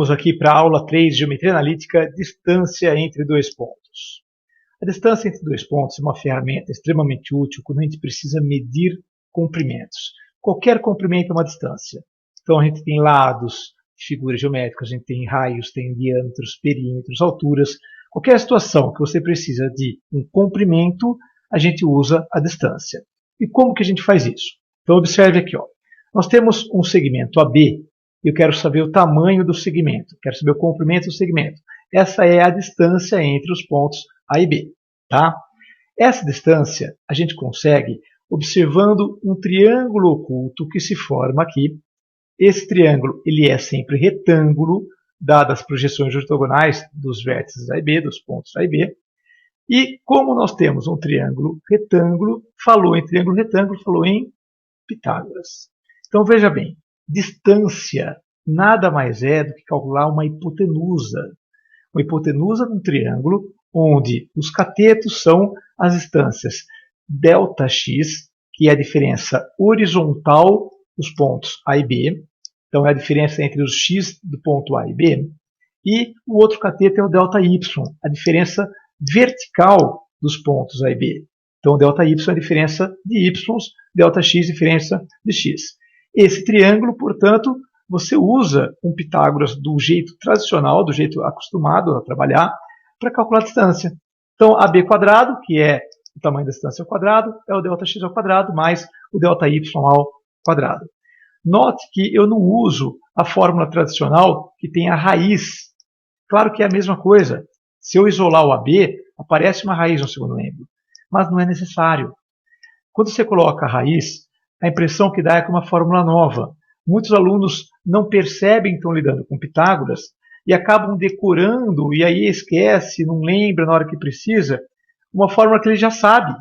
Vamos aqui para a aula 3 de Geometria Analítica, distância entre dois pontos. A distância entre dois pontos é uma ferramenta extremamente útil quando a gente precisa medir comprimentos. Qualquer comprimento é uma distância. Então a gente tem lados, figuras geométricas, a gente tem raios, tem diâmetros, perímetros, alturas. Qualquer situação que você precisa de um comprimento, a gente usa a distância. E como que a gente faz isso? Então observe aqui, ó. Nós temos um segmento AB. Eu quero saber o tamanho do segmento, quero saber o comprimento do segmento. Essa é a distância entre os pontos A e B. Tá? Essa distância a gente consegue observando um triângulo oculto que se forma aqui. Esse triângulo ele é sempre retângulo, dadas as projeções ortogonais dos vértices A e B, dos pontos A e B. E como nós temos um triângulo retângulo, falou em Pitágoras. Então veja bem. Distância nada mais é do que calcular uma hipotenusa. Uma hipotenusa de um triângulo onde os catetos são as distâncias ΔX, que é a diferença horizontal dos pontos A e B. Então é a diferença entre os x do ponto A e B. E o outro cateto é o ΔY, a diferença vertical dos pontos A e B. Então ΔY é a diferença de y, ΔX é a diferença de x. Esse triângulo, portanto, você usa um Pitágoras do jeito tradicional, do jeito acostumado a trabalhar, para calcular a distância. Então, AB quadrado, que é o tamanho da distância ao quadrado, é o ΔX ao quadrado, mais o ΔY ao quadrado. Note que eu não uso a fórmula tradicional que tem a raiz. Claro que é a mesma coisa. Se eu isolar o AB, aparece uma raiz no segundo membro. Mas não é necessário. Quando você coloca a raiz, a impressão que dá é que é uma fórmula nova. Muitos alunos não percebem que estão lidando com Pitágoras e acabam decorando e aí esquece, não lembra na hora que precisa, uma fórmula que ele já sabe.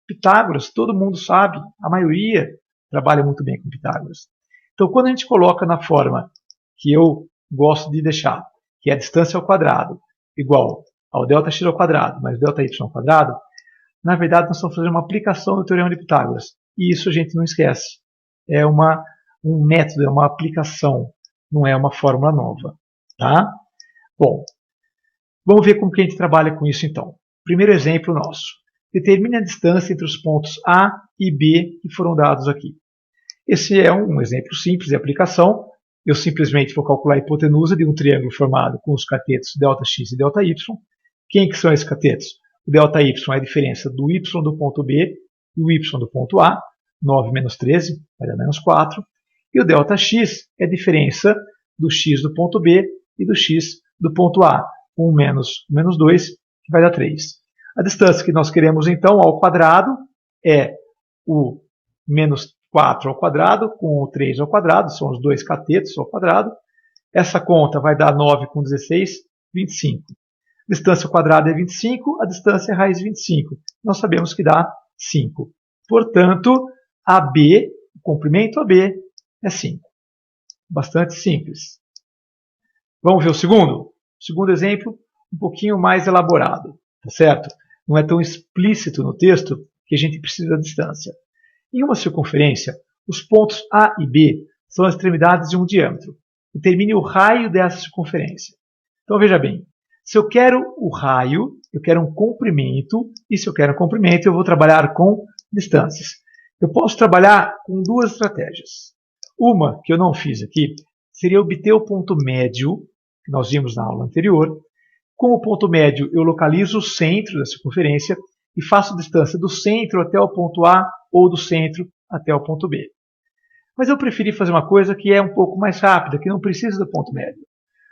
Pitágoras, todo mundo sabe, a maioria trabalha muito bem com Pitágoras. Então, quando a gente coloca na forma que eu gosto de deixar, que é a distância ao quadrado, igual ao ΔX ao quadrado mais ΔY ao quadrado, na verdade nós estamos fazendo uma aplicação do Teorema de Pitágoras. E isso a gente não esquece. É um método, é uma aplicação, não é uma fórmula nova. Tá? Bom, vamos ver como que a gente trabalha com isso então. Primeiro exemplo nosso. Determine a distância entre os pontos A e B que foram dados aqui. Esse é um exemplo simples de aplicação. Eu simplesmente vou calcular a hipotenusa de um triângulo formado com os catetos ΔX e ΔY. Quem que são esses catetos? O ΔY é a diferença do Y do ponto B e o Y do ponto A, 9 menos 13, vai dar menos 4. E o ΔX é a diferença do X do ponto B e do X do ponto A, 1 menos 2, que vai dar 3. A distância que nós queremos, então, ao quadrado é o menos 4 ao quadrado com o 3 ao quadrado, são os dois catetos ao quadrado. Essa conta vai dar 9 com 16, 25. A distância ao quadrado é 25, a distância é raiz de 25. Nós sabemos que dá 5. Portanto, AB, o comprimento AB, é 5. Bastante simples. Vamos ver o segundo? O segundo exemplo, um pouquinho mais elaborado. Tá certo? Não é tão explícito no texto que a gente precisa da distância. Em uma circunferência, os pontos A e B são as extremidades de um diâmetro. Determine o raio dessa circunferência. Então veja bem, se eu quero o raio, eu quero um comprimento, e se eu quero um comprimento, eu vou trabalhar com distâncias. Eu posso trabalhar com duas estratégias. Uma, que eu não fiz aqui, seria obter o ponto médio, que nós vimos na aula anterior. Com o ponto médio, eu localizo o centro da circunferência e faço a distância do centro até o ponto A ou do centro até o ponto B. Mas eu preferi fazer uma coisa que é um pouco mais rápida, que não precisa do ponto médio.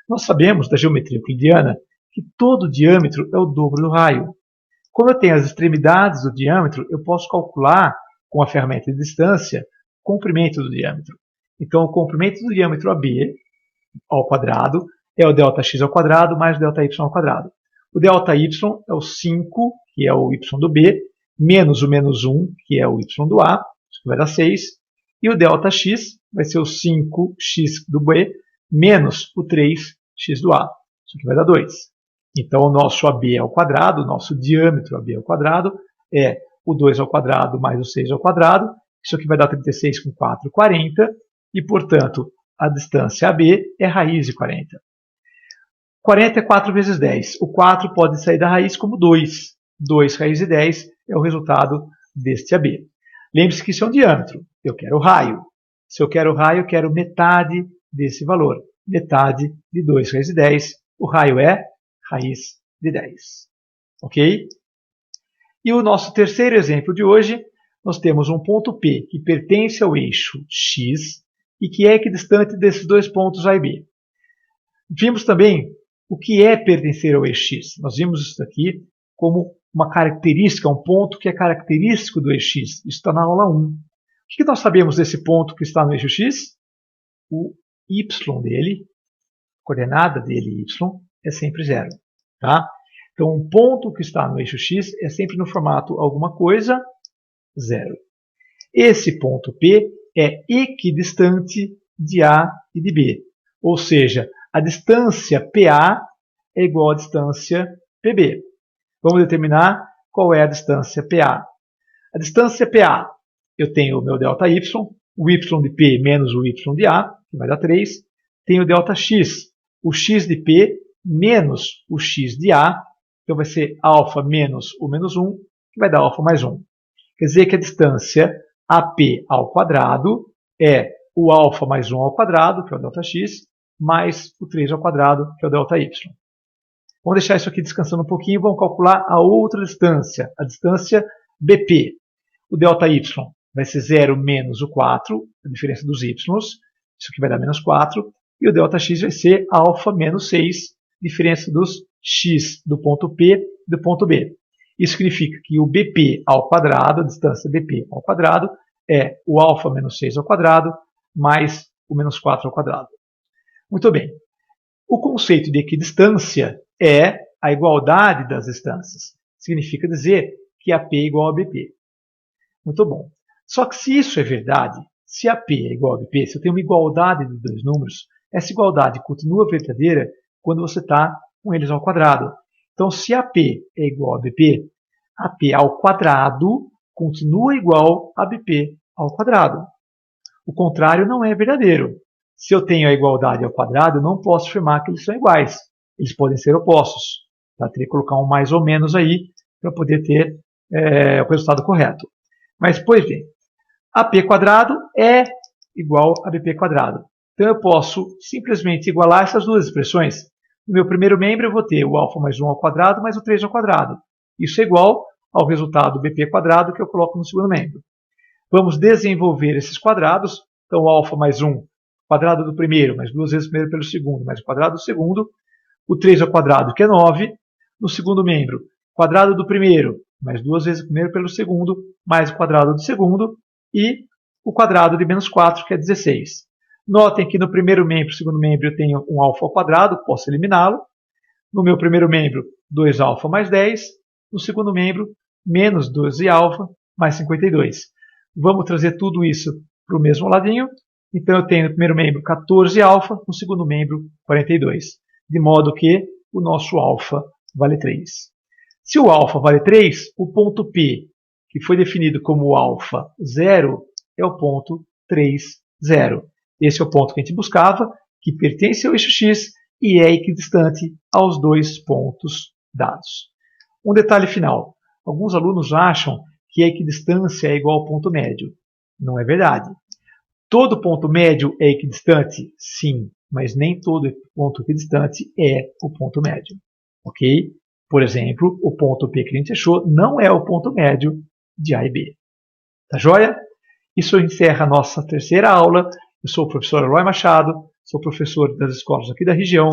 Nós sabemos da geometria euclidiana que todo diâmetro é o dobro do raio. Como eu tenho as extremidades do diâmetro, eu posso calcular, com a ferramenta de distância, o comprimento do diâmetro. Então, o comprimento do diâmetro AB ao quadrado é o ΔX ao quadrado mais o ΔY ao quadrado. O ΔY é o 5, que é o Y do B, menos o menos 1, que é o Y do A, isso vai dar 6. E o ΔX vai ser o 5x do B, menos o 3x do A, isso aqui vai dar 2. Então, o nosso AB ao quadrado, o nosso diâmetro AB ao quadrado, é o 2 ao quadrado mais o 6 ao quadrado. Isso aqui vai dar 36 com 4, 40. E, portanto, a distância AB é raiz de 40. 40 é 4 vezes 10. O 4 pode sair da raiz como 2. 2 raiz de 10 é o resultado deste AB. Lembre-se que isso é um diâmetro. Eu quero o raio. Se eu quero o raio, eu quero metade desse valor. Metade de 2 raiz de 10. O raio é raiz de 10. Ok? E o nosso terceiro exemplo de hoje, nós temos um ponto P que pertence ao eixo X e que é equidistante desses dois pontos A e B. Vimos também o que é pertencer ao eixo X. Nós vimos isso aqui como uma característica, um ponto que é característico do eixo X. Isso está na aula 1. O que nós sabemos desse ponto que está no eixo X? O y dele, a coordenada dele, y, é sempre 0. Tá? Então, um ponto que está no eixo X é sempre no formato alguma coisa, 0. Esse ponto P é equidistante de A e de B. Ou seja, a distância PA é igual à distância PB. Vamos determinar qual é a distância PA. A distância PA, eu tenho o meu ΔY, o y de P menos o y de A, que vai dar 3. Tenho o ΔX, o x de P menos o x de A, então vai ser alfa menos o menos 1, que vai dar alfa mais 1. Quer dizer que a distância AP ao quadrado é o alfa mais 1 ao quadrado, que é o ΔX, mais o 3 ao quadrado, que é o ΔY. Vamos deixar isso aqui descansando um pouquinho e vamos calcular a outra distância, a distância BP. O ΔY vai ser 0 menos o 4, a diferença dos y, isso aqui vai dar menos 4, e o ΔX vai ser alfa menos 6, diferença dos x do ponto P e do ponto B. Isso significa que o BP ao quadrado, a distância BP ao quadrado, é o alfa menos 6 ao quadrado, mais o menos 4 ao quadrado. Muito bem. O conceito de equidistância é a igualdade das distâncias. Significa dizer que AP é igual a BP. Muito bom. Só que se isso é verdade, se AP é igual a BP, se eu tenho uma igualdade de dois números, essa igualdade continua verdadeira quando você está com eles ao quadrado. Então, se AP é igual a BP, AP ao quadrado continua igual a BP ao quadrado. O contrário não é verdadeiro. Se eu tenho a igualdade ao quadrado, eu não posso afirmar que eles são iguais. Eles podem ser opostos. Tá? Teria que colocar um mais ou menos aí para poder ter o resultado correto. Mas, pois bem, AP quadrado é igual a BP quadrado. Então, eu posso simplesmente igualar essas duas expressões. No meu primeiro membro, eu vou ter o alfa mais 1 ao quadrado mais o 3 ao quadrado. Isso é igual ao resultado BP quadrado que eu coloco no segundo membro. Vamos desenvolver esses quadrados. Então, o alfa mais 1, quadrado do primeiro, mais 2 vezes o primeiro pelo segundo, mais o quadrado do segundo. O 3 ao quadrado, que é 9. No segundo membro, quadrado do primeiro, mais 2 vezes o primeiro pelo segundo, mais o quadrado do segundo. E o quadrado de menos 4, que é 16. Notem que no primeiro membro e segundo membro eu tenho um alfa ao quadrado, posso eliminá-lo. No meu primeiro membro, 2 alfa mais 10. No segundo membro, menos 12 alfa mais 52. Vamos trazer tudo isso para o mesmo ladinho. Então eu tenho no primeiro membro 14 alfa, no segundo membro 42. De modo que o nosso alfa vale 3. Se o alfa vale 3, o ponto P, que foi definido como alfa 0, é o ponto 3, 0. Esse é o ponto que a gente buscava, que pertence ao eixo X e é equidistante aos dois pontos dados. Um detalhe final. Alguns alunos acham que a equidistância é igual ao ponto médio. Não é verdade. Todo ponto médio é equidistante? Sim, mas nem todo ponto equidistante é o ponto médio. Ok? Por exemplo, o ponto P que a gente achou não é o ponto médio de A e B. Tá joia? Isso encerra a nossa terceira aula. Eu sou o professor Eloy Machado, sou professor das escolas aqui da região